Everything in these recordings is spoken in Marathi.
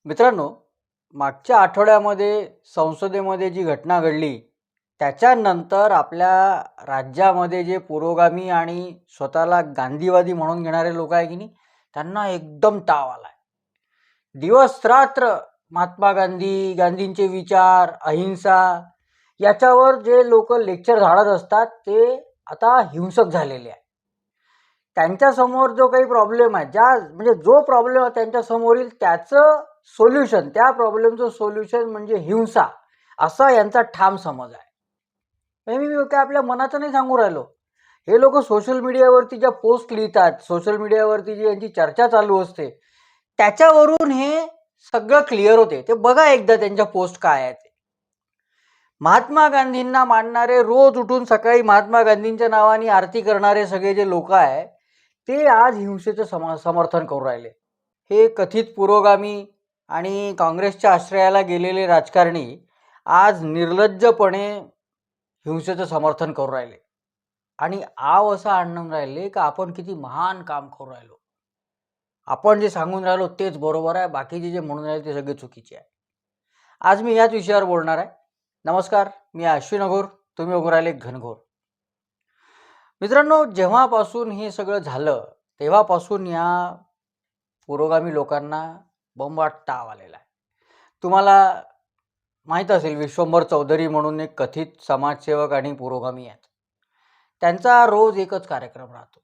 मित्रांनो, मागच्या आठवड्यामध्ये संसदेमध्ये जी घटना घडली, त्याच्यानंतर आपल्या राज्यामध्ये जे पुरोगामी आणि स्वतःला गांधीवादी म्हणून घेणारे लोक आहे की नाही, त्यांना एकदम ताव आलाय. दिवस रात्र महात्मा गांधी, गांधींचे विचार, अहिंसा याच्यावर जे लोक लेक्चर झाडत असतात ते आता हिंसक झालेले आहे. त्यांच्यासमोर जो काही प्रॉब्लेम आहे, म्हणजे जो प्रॉब्लेम त्यांच्यासमोर येईल त्याचं सोल्युशन, त्या प्रॉब्लेमचं सोल्युशन म्हणजे हिंसा, असा यांचा ठाम समज आहे. मी काय आपल्या मनाचं नाही सांगू राहिलो. हे लोक सोशल मीडियावरती ज्या पोस्ट लिहितात, सोशल मीडियावरती जी यांची चर्चा चालू असते, त्याच्यावरून हे सगळं क्लिअर होते. ते बघा एकदा त्यांच्या पोस्ट काय आहे ते. महात्मा गांधींना मानणारे, रोज उठून सकाळी महात्मा गांधींच्या नावाने आरती करणारे सगळे जे लोक आहे, ते आज हिंसेचं समर्थन करू राहिले. हे कथित पुरोगामी आणि काँग्रेसच्या आश्रयाला गेलेले राजकारणी आज निर्लज्जपणे हिंसेचं समर्थन करू राहिले आणि आव असं आणून राहिले का आपण किती महान काम करू राहिलो, आपण जे सांगून राहिलो तेच बरोबर आहे, बाकीचे जे म्हणून राहिले ते सगळे चुकीचे आहे. आज मी याच विषयावर बोलणार आहे. नमस्कार, मी अश्विन अघोर, तुम्ही बघू राहिले घनघोर. मित्रांनो, जेव्हापासून हे सगळं झालं तेव्हापासून या पुरोगामी लोकांना बंबाट ताव आलेला आहे. तुम्हाला माहीत असेल, विश्वंभर चौधरी म्हणून एक कथित समाजसेवक आणि पुरोगामी आहेत. त्यांचा रोज एकच कार्यक्रम राहतो.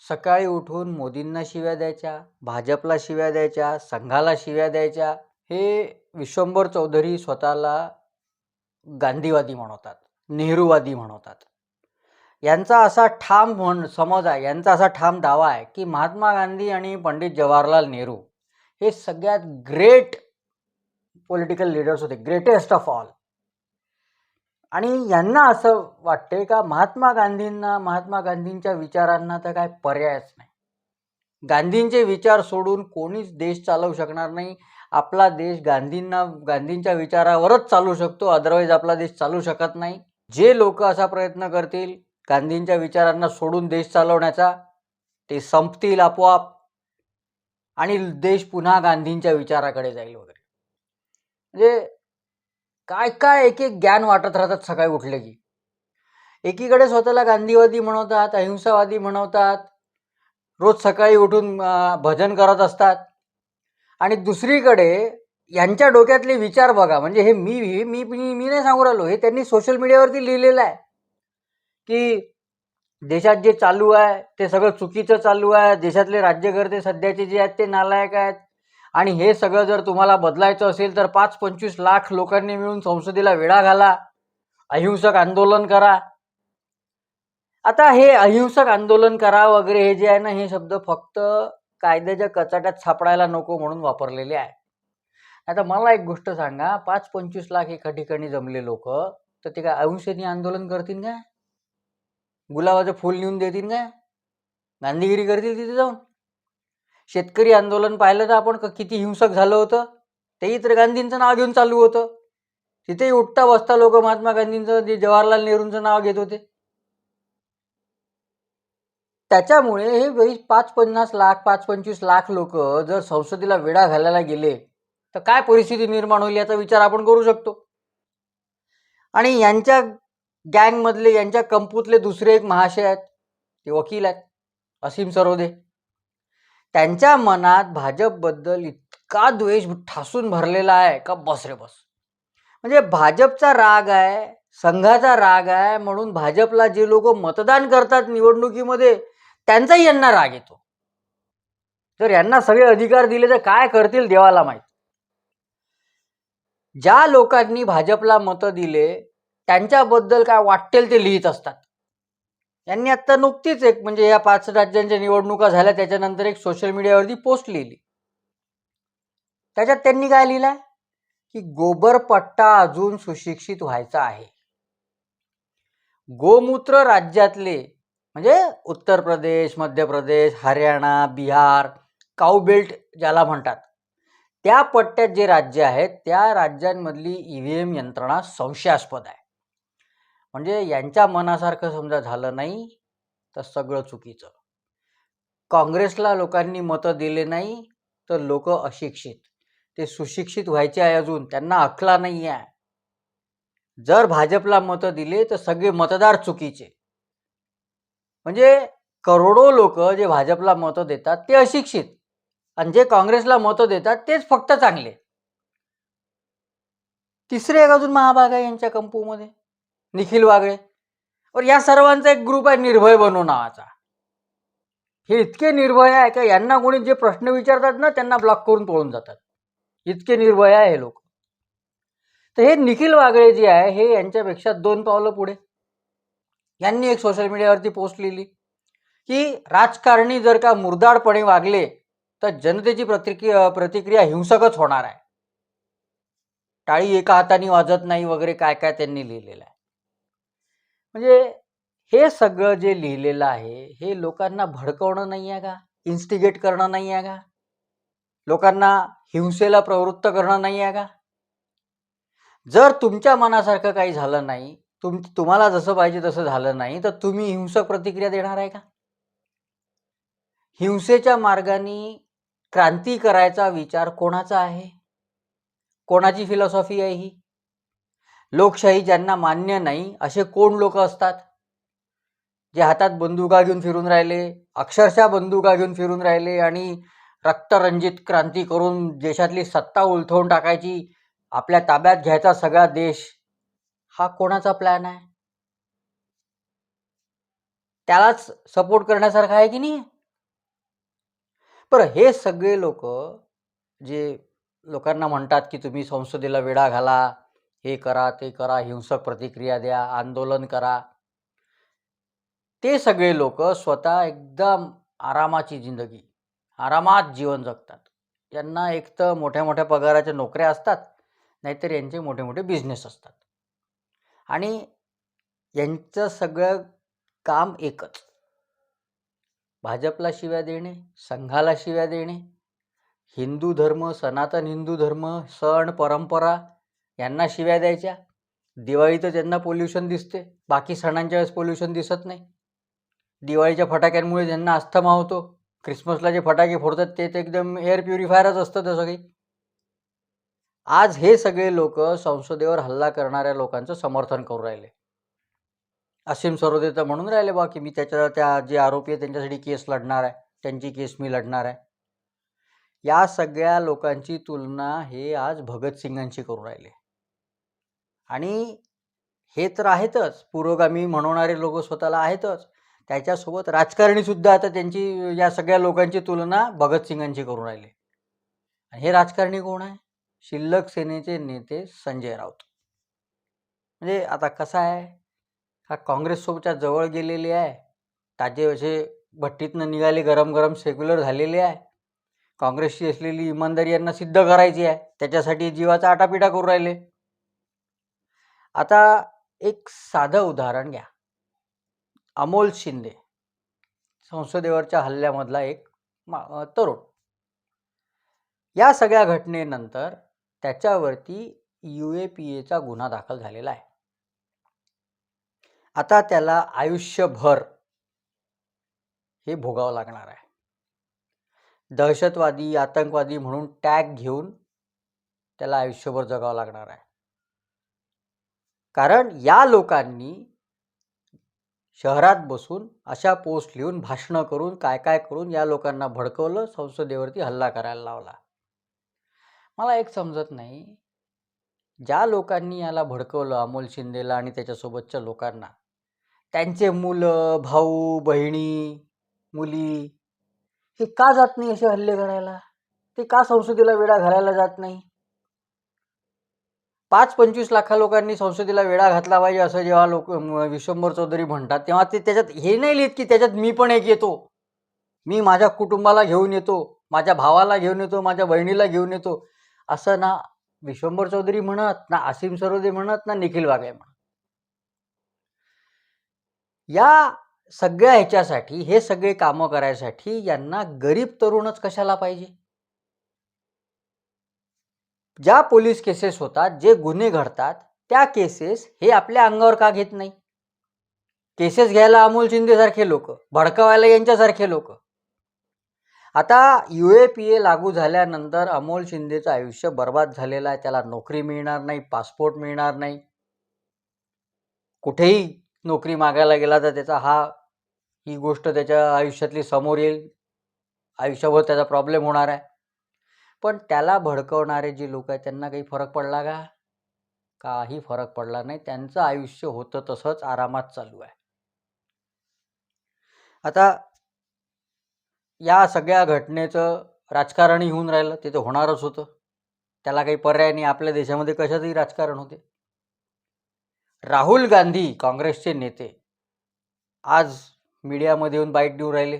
सकाळी उठून मोदींना शिव्या द्यायच्या, भाजपला शिव्या द्यायच्या, संघाला शिव्या द्यायच्या. हे विश्वंभर चौधरी स्वतःला गांधीवादी म्हणवतात, नेहरूवादी म्हणवतात. यांचा असा ठाम समज आहे, यांचा असा ठाम दावा आहे की महात्मा गांधी आणि पंडित जवाहरलाल नेहरू हे सगळ्यात ग्रेट पॉलिटिकल लीडर्स होते, ग्रेटेस्ट ऑफ ऑल. आणि यांना असं वाटते का महात्मा गांधींच्या विचारांना तर काय पर्यायच नाही. गांधींचे विचार सोडून कोणीच देश चालवू शकणार नाही. आपला देश गांधींच्या विचारावरच चालू शकतो, अदरवाईज आपला देश चालू शकत नाही. जे लोक असा प्रयत्न करतील गांधींच्या विचारांना सोडून देश चालवण्याचा, ते संपतील आपोआप आणि देश पुन्हा गांधींच्या विचाराकडे जाईल वगैरे. म्हणजे काय काय एक एक ज्ञान वाटत राहतात सकाळी उठले की. एकीकडे स्वतःला गांधीवादी म्हणवतात, अहिंसावादी म्हणवतात, रोज सकाळी उठून भजन करत असतात, आणि दुसरीकडे यांच्या डोक्यातले विचार बघा. म्हणजे हे मी मी मी नाही सांगू राहिलो, हे त्यांनी सोशल मीडियावरती लिहिलेलं आहे की देशात जे चालू आहे ते सगळं चुकीचं चालू आहे, देशातले राज्यकर्ते सध्याचे जे आहेत ते नालायक आहेत, आणि हे सगळं जर तुम्हाला बदलायचं असेल तर 5-25 लाख लोकांनी मिळून संसदेला वेढा घाला, अहिंसक आंदोलन करा. आता हे अहिंसक आंदोलन करा वगैरे हे जे आहे ना, हे शब्द फक्त कायद्याच्या कचाट्यात सापडायला नको म्हणून वापरलेले आहे. आता मला एक गोष्ट सांगा, 5-25 लाख एका ठिकाणी जमले लोक, तर ते काय अहिंसेने आंदोलन करतील का? गुलाबाचं फूल नेऊन देतील का? गांधीगिरी करतील तिथे जाऊन? शेतकरी आंदोलन पाहिलं तर आपण किती हिंसक झालं होतं. तेही तर गांधींचं नाव घेऊन चालू होतं. तिथेही उठता बसता लोक महात्मा गांधींचं, जवाहरलाल नेहरूंचं नाव घेत होते. त्याच्यामुळे हे 5-50 लाख 5-25 लाख लोक जर संसदेला वेढा घालायला गेले तर काय परिस्थिती निर्माण होईल याचा विचार आपण करू शकतो. आणि यांच्या गँगमधले, यांच्या कंपूतले दुसरे एक महाशय आहेत, ते वकील आहेत, असीम सरोदे. त्यांच्या मनात भाजपबद्दल इतका द्वेष ठासून भरलेला आहे का बस रे बस. म्हणजे भाजपचा राग आहे, संघाचा राग आहे, म्हणून भाजपला जे लोक मतदान करतात निवडणुकीमध्ये त्यांचाही यांना राग येतो. जर यांना सगळे अधिकार दिले तर काय करतील देवाला माहित. ज्या लोकांनी भाजपला मतं दिले त्यांच्याबद्दल काय वाटेल ते लिहित असतात. यांनी आता नुकतीच एक, म्हणजे या 5 राज्यांच्या निवडणुका झाल्या त्याच्यानंतर एक सोशल मीडियावरती पोस्ट लिहिली. त्याच्यात त्यांनी काय लिहिलंय की गोबरपट्टा अजून सुशिक्षित व्हायचा आहे. गोमूत्र राज्यातले, म्हणजे उत्तर प्रदेश, मध्य प्रदेश, हरियाणा, बिहार, काऊ बेल्ट ज्याला म्हणतात, त्या पट्ट्यात जे राज्य आहेत त्या राज्यांमधली ईव्हीएम यंत्रणा संशयास्पद आहे. म्हणजे यांच्या मनासारखं समजा झालं नाही तर सगळं चुकीचं. काँग्रेसला लोकांनी मतं दिले नाही तर लोक अशिक्षित, ते सुशिक्षित व्हायचे आहे, अजून त्यांना अक्कला नाही आहे. जर भाजपला मतं दिले तर सगळे मतदार चुकीचे. म्हणजे करोडो लोक जे भाजपला मतं देतात ते अशिक्षित, आणि जे काँग्रेसला मतं देतात तेच फक्त चांगले. तिसरे एक अजून महाभाग आहे यांच्या कंपूमध्ये, निखिल वागळे. और या सर्वांचा एक ग्रुप आहे निर्भय बनू नावाचा. हे इतके निर्भय आहे का यांना कोणी जे प्रश्न विचारतात ना त्यांना ब्लॉक करून पळून जातात, इतके निर्भय आहे हे लोक. तर हे निखिल वागळे जे आहे हे यांच्यापेक्षा 2 पावलं पुढे. यांनी एक सोशल मीडियावरती पोस्ट लिहिली की राजकारणी जर का मुर्दाडपणे वागले तर जनतेची प्रतिक्रिया हिंसकच होणार आहे. टाळी एका हाताने वाजत नाही वगैरे काय काय त्यांनी लिहिलेलं आहे. म्हणजे हे सगळं जे लिहिलेलं आहे हे लोकांना भडकवणं नाही आहे का, इन्स्टिगेट करणं नाही आहे का, लोकांना हिंसेला प्रवृत्त करणं नाही आहे का? जर तुमच्या मनासारखं काही झालं नाही, तुम्हाला जसं पाहिजे तसं झालं नाही, तर तुम्ही हिंसक प्रतिक्रिया देणार आहे का? हिंसेच्या मार्गाने क्रांती करायचा विचार कोणाचा आहे? कोणाची फिलॉसॉफी आहे ही? लोकशाही ज्यांना मान्य नाही असे कोण लोक असतात जे हातात बंदुका घेऊन फिरून राहिले, अक्षरशः बंदुका घेऊन फिरून राहिले आणि रक्तरंजित क्रांती करून देशातली सत्ता उलथवून टाकायची, आपल्या ताब्यात घ्यायचा सगळा देश? हा कोणाचा प्लॅन आहे? त्यालाच सपोर्ट करण्यासारखा आहे की नाही? बरं, हे सगळे लोक जे लोकांना म्हणतात की तुम्ही संसदेला वेढा घाला, हे करा ते करा, हिंसक प्रतिक्रिया द्या, आंदोलन करा, ते सगळे लोक स्वतः एकदम आरामाची जिंदगी, आरामात जीवन जगतात. यांना एक तर मोठ्या मोठ्या पगाराच्या नोकऱ्या असतात, नाहीतर यांचे मोठे मोठे बिझनेस असतात, आणि यांचं सगळं काम एकच, भाजपला शिव्या देणे, संघाला शिव्या देणे, हिंदू धर्म, सनातन हिंदू धर्म, सण परंपरा यांना शिव्या द्यायच्या. दिवाळीत त्यांना पोल्युशन दिसते, बाकी सणांच्या वेळेस पोल्युशन दिसत नाही. दिवाळीच्या फटाक्यांमुळे ज्यांना अस्थमा होतो, क्रिसमसला जे फटाके फोडतात ते एकदम एअर प्युरिफायरच असतं तसं काही. आज हे सगळे लोक संसदेवर हल्ला करणाऱ्या लोकांचं समर्थन करू राहिले. असीम सरोदे तर म्हणून राहिले बा की मी त्या जे आरोपी आहे त्यांच्यासाठी केस लढणार आहे, त्यांची केस मी लढणार आहे. या सगळ्या लोकांची तुलना हे आज भगतसिंगांशी करू राहिले. आणि हे तर आहेतच, पुरोगामी म्हणणारे लोक स्वतःला आहेतच, त्याच्यासोबत राजकारणी सुद्धा आता त्यांची या सगळ्या लोकांची तुलना भगतसिंगांशी करून राहिले. हे राजकारणी कोण आहे? शिल्लक सेनेचे नेते संजय राऊत. म्हणजे आता कसं आहे, हा काँग्रेससोबतच्या जवळ गेलेले आहे, ताजे असे भट्टीतनं निघाले, गरम गरम सेक्युलर झालेले आहे. काँग्रेसची असलेली इमानदारी यांना सिद्ध करायची आहे, त्याच्यासाठी जीवाचा आटापिटा करू राहिले. आता एक साधं उदाहरण घ्या, अमोल शिंदे, संसदेवरच्या हल्ल्यामधला एक तरुण. या सगळ्या घटनेनंतर त्याच्यावरती UAPAचा गुन्हा दाखल झालेला आहे. आता त्याला आयुष्यभर हे भोगावं लागणार आहे. दहशतवादी, आतंकवादी म्हणून टॅग घेऊन त्याला आयुष्यभर जगावं लागणार आहे. कारण या लोकांनी शहरात बसून अशा पोस्ट लिहून, भाषणं करून, काय काय करून या लोकांना भडकवलं, संसदेवरती हल्ला करायला लावला. मला एक समजत नाही, ज्या लोकांनी याला भडकवलं, अमोल शिंदेला आणि त्याच्यासोबतच्या लोकांना, त्यांचे मुलं, भाऊ, बहिणी, मुली, हे का जात नाही असे हल्ले करायला? ते का संसदेला वेढा घालायला जात नाही? 5-25 लाख लोकांनी संसदेला वेढा घातला पाहिजे असं जेव्हा लोक विश्वंभर चौधरी म्हणतात, तेव्हा ते त्याच्यात हे नाही लिहित की त्याच्यात मी पण एक येतो, मी माझ्या कुटुंबाला घेऊन येतो, माझ्या भावाला घेऊन येतो, माझ्या बहिणीला घेऊन येतो. असं ना विश्वंभर चौधरी म्हणत, ना असीम सरोदे म्हणत, ना निखिल वागळे म्हणत. या सगळ्या ह्याच्यासाठी, हे सगळे कामं करायसाठी यांना गरीब तरुणच कशाला पाहिजे? ज्या पोलीस केसेस होतात, जे गुन्हे घडतात, त्या केसेस हे आपल्या अंगावर का घेत नाही? केसेस घ्यायला अमोल शिंदे सारखे लोक, भडकवायला यांच्यासारखे लोक. आता UAPA लागू झाल्यानंतर अमोल शिंदेचं आयुष्य बर्बाद झालेलं आहे. त्याला नोकरी मिळणार नाही, पासपोर्ट मिळणार नाही. कुठेही नोकरी मागायला गेला तर ही गोष्ट त्याच्या आयुष्यातली समोर येईल. आयुष्यभर त्याचा प्रॉब्लेम होणार आहे. पण त्याला भडकवणारे जे लोक आहेत त्यांना काही फरक पडला का? काही फरक पडला नाही. त्यांचं आयुष्य होतं तसंच आरामात चालू आहे. आता या सगळ्या घटनेचं राजकारणही होऊन राहिलं. ते तर होणारच होतं. त्याला काही पर्याय नाही. आपल्या देशामध्ये कशाचंही राजकारण होते. राहुल गांधी काँग्रेसचे नेते आज मीडियामध्ये येऊन बाईट देऊन राहिले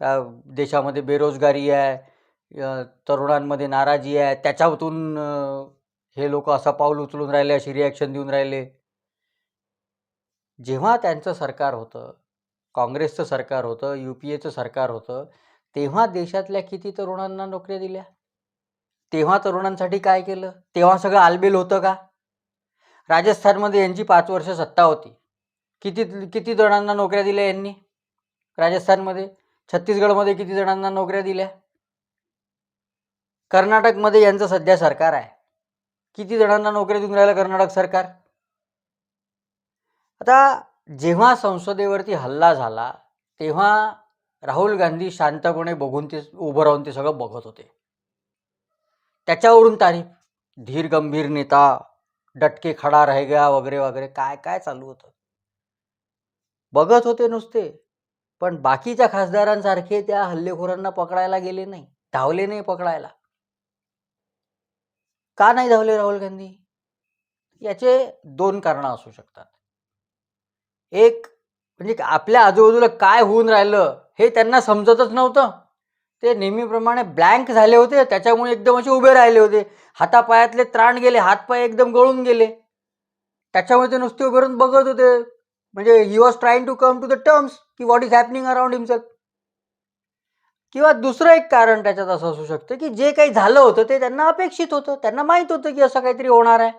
का देशामध्ये बेरोजगारी आहे, तरुणांमध्ये नाराजी आहे, त्याच्यातून हे लोक असं पाऊल उचलून राहिले, अशी रिॲक्शन देऊन राहिले. जेव्हा त्यांचं सरकार होतं, काँग्रेसचं सरकार होतं, UPAचं सरकार होतं, तेव्हा देशातल्या किती तरुणांना नोकऱ्या दिल्या? तेव्हा तरुणांसाठी काय केलं? तेव्हा सगळं आलबेल होतं का? राजस्थानमध्ये यांची 5 वर्ष सत्ता होती. किती किती जणांना नोकऱ्या दिल्या यांनी राजस्थानमध्ये? छत्तीसगडमध्ये किती जणांना नोकऱ्या दिल्या? कर्नाटकमध्ये यांचं सध्या सरकार आहे. किती जणांना नोकऱ्या देऊन राहिलं कर्नाटक सरकार? आता जेव्हा संसदेवरती हल्ला झाला तेव्हा राहुल गांधी शांतपणे उभं राहून ते सगळं बघत होते. त्याच्यावरून तारीफ, धीर गंभीर नेता, डटके खडा रह गया वगैरे वगैरे काय काय चालू होतं. बघत होते नुसते. पण बाकीच्या खासदारांसारखे त्या हल्लेखोरांना पकडायला गेले नाही, धावले नाही पकडायला. का नाही धावले राहुल गांधी? याचे 2 कारणं असू शकतात. एक म्हणजे आपल्या आजूबाजूला काय होऊन राहिलं हे त्यांना समजतच नव्हतं. ते नेहमीप्रमाणे ब्लँक झाले होते. त्याच्यामुळे एकदम असे उभे राहिले होते. हातापायातले त्राण गेले, हातपाय एकदम गळून गेले. त्याच्यामुळे ते नुसते उभे राहून बघत होते. म्हणजे ही was trying to come to the terms की what is happening around himself. किंवा दुसरं एक कारण त्याच्यात असं असू शकतं की जे काही झालं होतं ते त्यांना अपेक्षित होतं. त्यांना माहीत होतं की असं काहीतरी होणार आहे.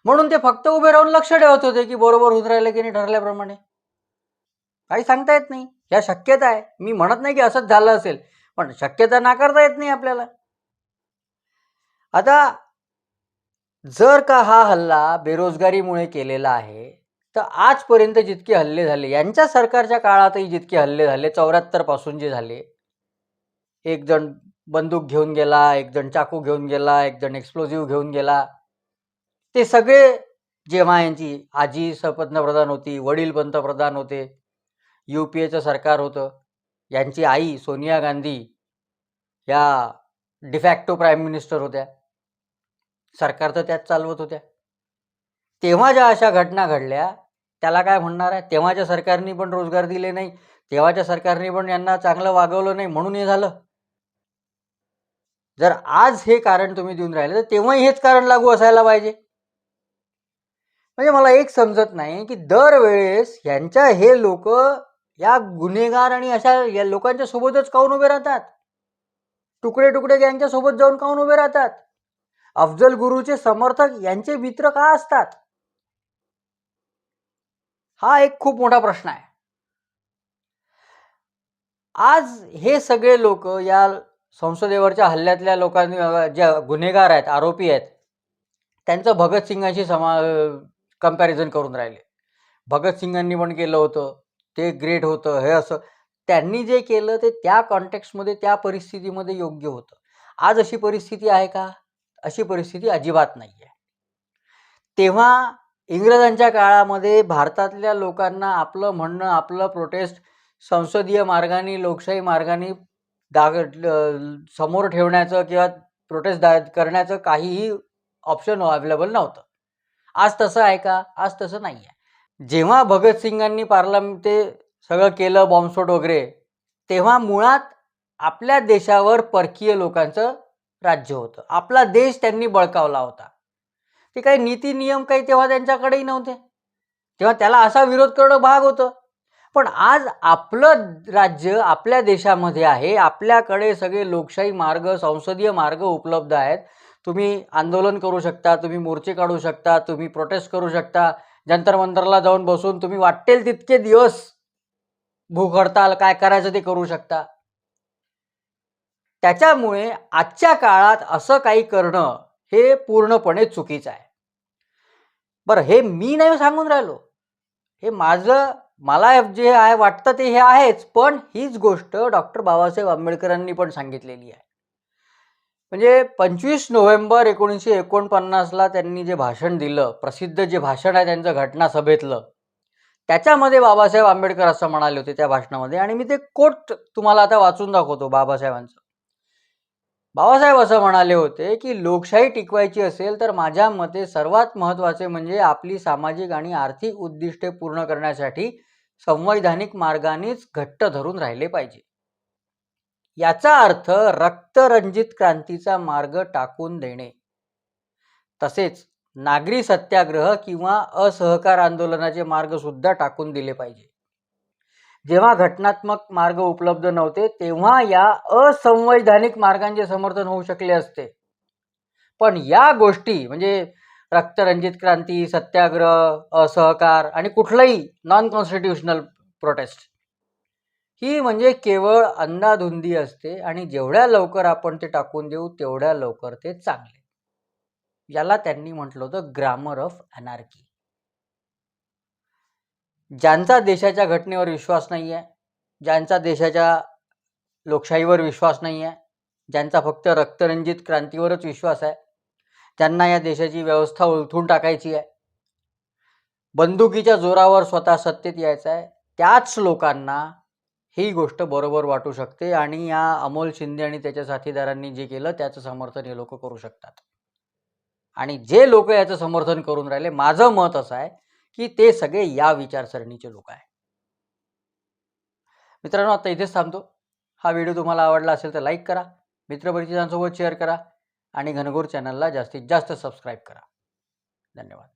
म्हणून ते फक्त उभे राहून लक्ष ठेवत होते की बरोबर होऊन राहिलं की नाही ठरल्याप्रमाणे. काही सांगता येत नाही. या शक्यता आहे. मी म्हणत नाही की असंच झालं असेल, पण शक्यता नाकारता येत नाही आपल्याला. आता जर का हा हल्ला बेरोजगारीमुळे केलेला आहे तर आजपर्यंत जितके हल्ले झाले, यांच्या सरकारच्या काळातही जितके हल्ले झाले, 74 पासून जे झाले, एक जण बंदूक घेऊन गेला, एक जण चाकू घेऊन गेला, एक जण एक्सप्लोजिव्ह घेऊन गेला, ते सगळे जेव्हा यांची आजी पंतप्रधान होती, वडील पंतप्रधान होते, UPAचं सरकार होतं, यांची आई सोनिया गांधी या डिफॅक्टो प्राईम मिनिस्टर होत्या, सरकार तर त्याच चालवत होत्या. तेव्हा ज्या अशा घटना घडल्या त्याला काय म्हणणार आहे? तेव्हाच्या सरकारने पण रोजगार दिले नाही, तेव्हाच्या सरकारने पण यांना चांगलं वागवलं नाही, म्हणून हे झालं. जर आज हे कारण तुम्ही देऊन राहिले तर तेव्हाही हेच कारण लागू असायला पाहिजे. म्हणजे मला एक समजत नाही की दरवेळेस यांच्या हे लोक या गुन्हेगार आणि अशा या लोकांच्या सोबतच काऊन उभे राहतात? तुकडे तुकडे गँगच्या सोबत जाऊन काऊन उभे राहतात? अफजल गुरुचे समर्थक यांचे मित्र का असतात? हा एक खूप मोठा प्रश्न आहे. आज हे सगळे लोक या संसदेवरच्या हल्ल्यातल्या लोकांनी ज्या गुन्हेगार आहेत, आरोपी आहेत, त्यांचं भगतसिंगांशी कंपॅरिझन करून राहिले. भगतसिंगांनी पण केलं होतं, ते ग्रेट होतं, हे असं त्यांनी जे केलं ते त्या कॉन्टेक्स्टमध्ये त्या परिस्थितीमध्ये योग्य होतं. आज अशी परिस्थिती आहे का? अशी परिस्थिती अजिबात नाही आहे. तेव्हा इंग्रजांच्या काळामध्ये भारतातल्या लोकांना आपलं म्हणणं, आपलं प्रोटेस्ट संसदीय मार्गाने, लोकशाही मार्गाने समोर ठेवण्याचं किंवा प्रोटेस्ट करण्याचं काहीही ऑप्शन अवेलेबल नव्हतं. आज तसं आहे का? आज तसं नाही आहे. जेव्हा भगतसिंगांनी ते सगळं केलं, बॉम्बस्फोट वगैरे, तेव्हा मुळात आपल्या देशावर परकीय लोकांचं राज्य होतं. आपला देश त्यांनी बळकावला होता. ते काही नीती नियम काही तेव्हा त्यांच्याकडेही नव्हते. तेव्हा त्याला असा विरोध करणं भाग होतं. पण आज आपलं राज्य आपल्या देशामध्ये आहे. आपल्याकडे सगळे लोकशाही मार्ग, संसदीय मार्ग उपलब्ध आहेत. तुम्ही आंदोलन करू शकता, तुम्ही मोर्चे काढू शकता, तुम्ही प्रोटेस्ट करू शकता, जंतर मंतरला जाऊन बसून तुम्ही वाटेल तितके दिवस भूक हडताल काय करायचं ते करू शकता. त्याच्यामुळे आजच्या काळात असं काही करणं हे पूर्णपणे चुकीचं आहे. बरं, हे मी नाही सांगून राहिलो, हे मला जे आहे वाटतं ते हे आहेच, पण हीच गोष्ट डॉक्टर बाबासाहेब आंबेडकरांनी पण सांगितलेली आहे. म्हणजे 25 नोव्हेंबर 1949ला त्यांनी जे भाषण दिलं, प्रसिद्ध जे भाषण आहे त्यांचं घटनासभेतलं, त्याच्यामध्ये बाबासाहेब आंबेडकर असं म्हणाले होते त्या भाषणामध्ये, आणि मी ते कोट तुम्हाला आता वाचून दाखवतो बाबासाहेबांचं. बाबासाहेब असं म्हणाले होते की लोकशाही टिकवायची असेल तर माझ्या मते सर्वात महत्त्वाचे म्हणजे आपली सामाजिक आणि आर्थिक उद्दिष्टे पूर्ण करण्यासाठी संवैधानिक मार्गानेच घट्ट धरून राहिले पाहिजे. याचा अर्थ रक्तरंजित क्रांतीचा मार्ग टाकून देणे, तसेच नागरी सत्याग्रह किंवा असहकार आंदोलनाचे मार्ग सुद्धा टाकून दिले पाहिजे. जेव्हा घटनात्मक मार्ग उपलब्ध नव्हते तेव्हा या असंवैधानिक मार्गांचे समर्थन होऊ शकले असते. पण या गोष्टी म्हणजे रक्तरंजित क्रांती, सत्याग्रह, असहकार आणि कुठलंही नॉन कॉन्स्टिट्युशनल प्रोटेस्ट, ही म्हणजे केवळ अंधाधुंदी असते आणि जेवढ्या लवकर आपण ते टाकून देऊ तेवढ्या लवकर ते चांगले. याला त्यांनी म्हटलं होतं ग्रामर ऑफ अनार्की. ज्यांचा देशाच्या घटनेवर विश्वास नाही आहे, ज्यांचा देशाच्या लोकशाहीवर विश्वास नाही आहे, ज्यांचा फक्त रक्तरंजित क्रांतीवरच विश्वास आहे, त्यांना या देशाची व्यवस्था उलथून टाकायची आहे, बंदुकीच्या जोरावर स्वतः सत्तेत यायचं आहे, त्याच लोकांना ही गोष्ट बरोबर वाटू शकते आणि या अमोल शिंदे आणि त्याच्या साथीदारांनी जे केलं त्याचं समर्थन हे लोक करू शकतात. आणि जे लोक याचं समर्थन करून राहिले, माझं मत असं आहे की ते सगळे या विचारसरणीचे लोक आहे. मित्रांनो, आता इथेच थांबतो. हा व्हिडिओ तुम्हाला आवडला असेल तर लाईक करा, मित्रपरिचितांसोबत शेअर करा आणि घनघोर चॅनलला जास्तीत जास्त सबस्क्राईब करा. धन्यवाद.